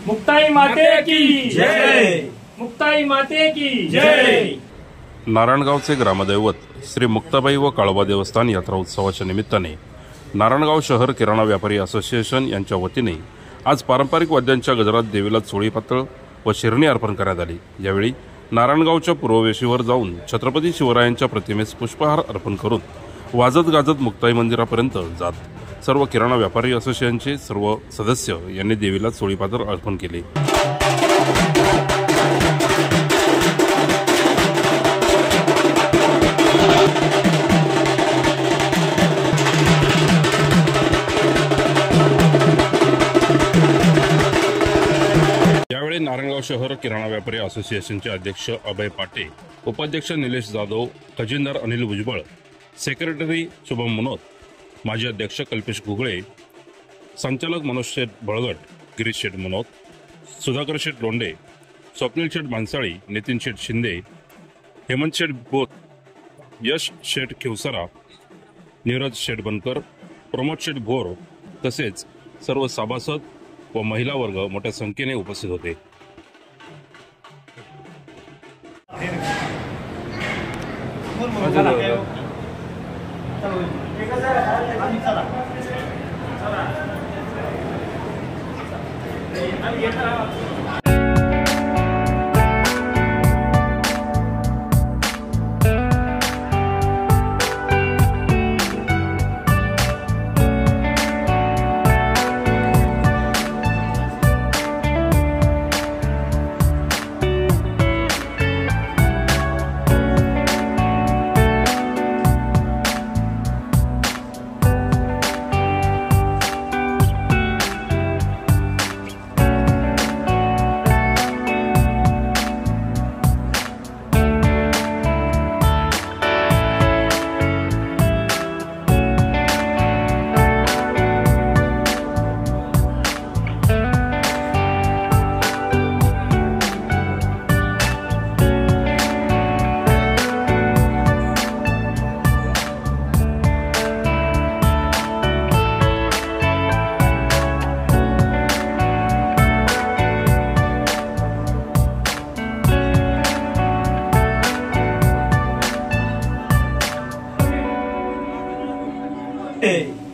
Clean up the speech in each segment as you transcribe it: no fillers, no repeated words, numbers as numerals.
मुक्ताई माते की जय, मुक्ताई माते की जय। नारायणगावचे ग्रामदैवत श्री मुक्ताबाई व काळोबा देवस्थान यात्रा उत्सवाच्या निमित्ताने नारायणगाव शहर किराणा व्यापारी असोसिएशन यांच्या वतीने आज पारंपरिक वाद्यांच्या गजरात देवीला चोळी पातळ व शिरणी अर्पण करण्यात आली। यावेळी नारायणगावच्या पूर्ववेशीवर जाऊन छत्रपती शिवरायांच्या प्रतिमेस पुष्पहार अर्पण करून वाजत गाजत मुक्ताई मंदिरापर्यंत जात सर्व किराणा व्यापारी असोसिएशनचे सर्व सदस्य यांनी देवीला चोळी पातळ अर्पण केले। यावेळी नारायणगाव शहर किराणा व्यापारी असोसिएशनचे अध्यक्ष अभय पाटे, उपाध्यक्ष निलेश जाधव, खजिनदार अनिल भुजबळ, सेक्रेटरी शुभम मनोत, माजी अध्यक्ष कल्पेश घुगळे, संचालक मनोज शेठ बळगट, गिरीश शेठ मनोत, सुधाकर शेठ लोंढे, स्वप्नील शेठ मानसाळी, नितीन शेठ शिंदे, हेमंत शेठ बोत, यश शेठ खिवसरा, नीरज शेठ बनकर, प्रमोद शेठ भोर तसेच सर्व सभासद व महिला वर्ग मोठ्या संख्येने उपस्थित होते।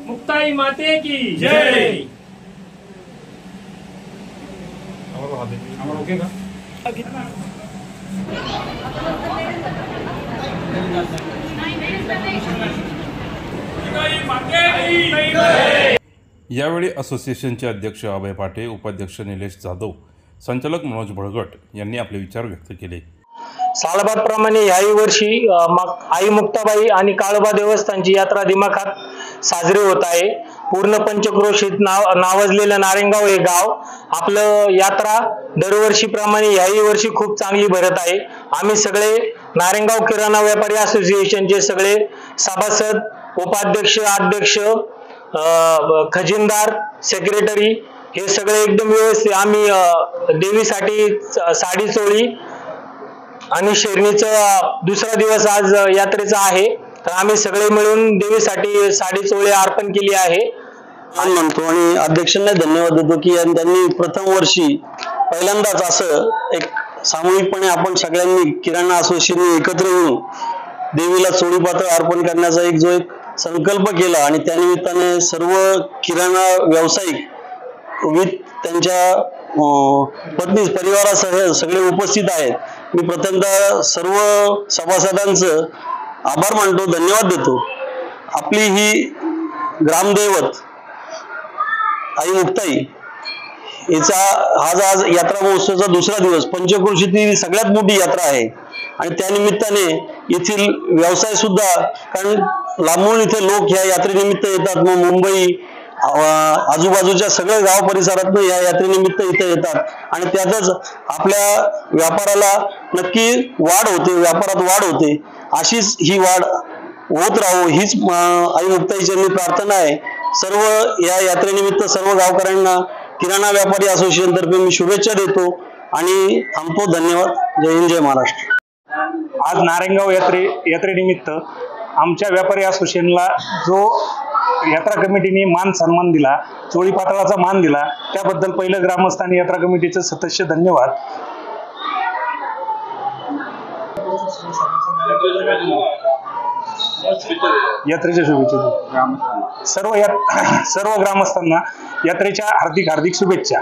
मुक्ताई माते की जय। यावेळी असोसिएशनचे अध्यक्ष अभय पाटे, उपाध्यक्ष निलेश जाधव, संचालक मनोज बळगट यांनी आपले विचार व्यक्त केले। सालबादप्रमाणे याही वर्षी आई मुक्ताबाई आणि काळोबा देवस्थानची यात्रा दिमाखात साजरी होत आहे। पूर्ण पंचक्रोशीत नावाजलेलं नारायणगाव हे गाव आपलं यात्रा दरवर्षीप्रमाणे याही वर्षी खूप चांगली भरत आहे। आम्ही सगळे नारायणगाव किराणा व्यापारी असोसिएशनचे सगळे सभासद, उपाध्यक्ष, अध्यक्ष, खजिनदार, सेक्रेटरी हे सगळे एकदम व्यवस्थित आम्ही देवीसाठी साडी चोळी आणि शेरणीचा दुसरा दिवस आज यात्रेचा आहे, तर आम्ही सगळे मिळून देवीसाठी साडी चोळी अर्पण केली आहे म्हणतो आणि अध्यक्षांना धन्यवाद देतो की त्यांनी प्रथम वर्षी पहिल्यांदाच असं एक सामूहिकपणे आपण सगळ्यांनी किराणा असोसिएशन एकत्र येऊन देवीला चोळी पातळ अर्पण करण्याचा एक संकल्प केला आणि त्यानिमित्ताने सर्व किराणा व्यावसायिक विथ त्यांच्या पत्नी परिवारासह सगळे उपस्थित आहेत। मी प्रथमतः सर्व सभासदांचं आभार मानतो, धन्यवाद देतो। आपली ही ग्रामदैवत आई मुक्ताई याचा आज यात्रा महोत्सवाचा दुसरा दिवस, पंचक्रोशीतील सगळ्यात मोठी यात्रा आहे आणि त्यानिमित्ताने येथील व्यवसाय सुद्धा, कारण लांबून इथे लोक ह्या यात्रेनिमित्त येतात, मग मुंबई आजूबाजूच्या सगळ्या गाव परिसरात या यात्रेनिमित्त इथे येतात आणि त्यातच आपल्या व्यापाराला नक्की वाढ होते, व्यापारात वाढ होते। अशीच ही वाढ होत राहो हीच आई मुक्ताईची प्रार्थना आहे। सर्व या यात्रेनिमित्त सर्व गावकऱ्यांना किराणा व्यापारी असोसिएशन तर्फे मी शुभेच्छा देतो आणि थांबतो। धन्यवाद। जय हिंद, जय महाराष्ट्र। आज नारायणगाव यात्रेनिमित्त आमच्या व्यापारी असोसिएशनला जो यात्रा कमिटीने मान सन्मान दिला, चोळी पातळाचा मान दिला, त्याबद्दल पहिलं ग्रामस्थांनी यात्रा कमिटीचं सतस्य धन्यवाद. यात्रेच्या शुभेच्छा सर्व ग्रामस्थांना यात्रेच्या हार्दिक शुभेच्छा.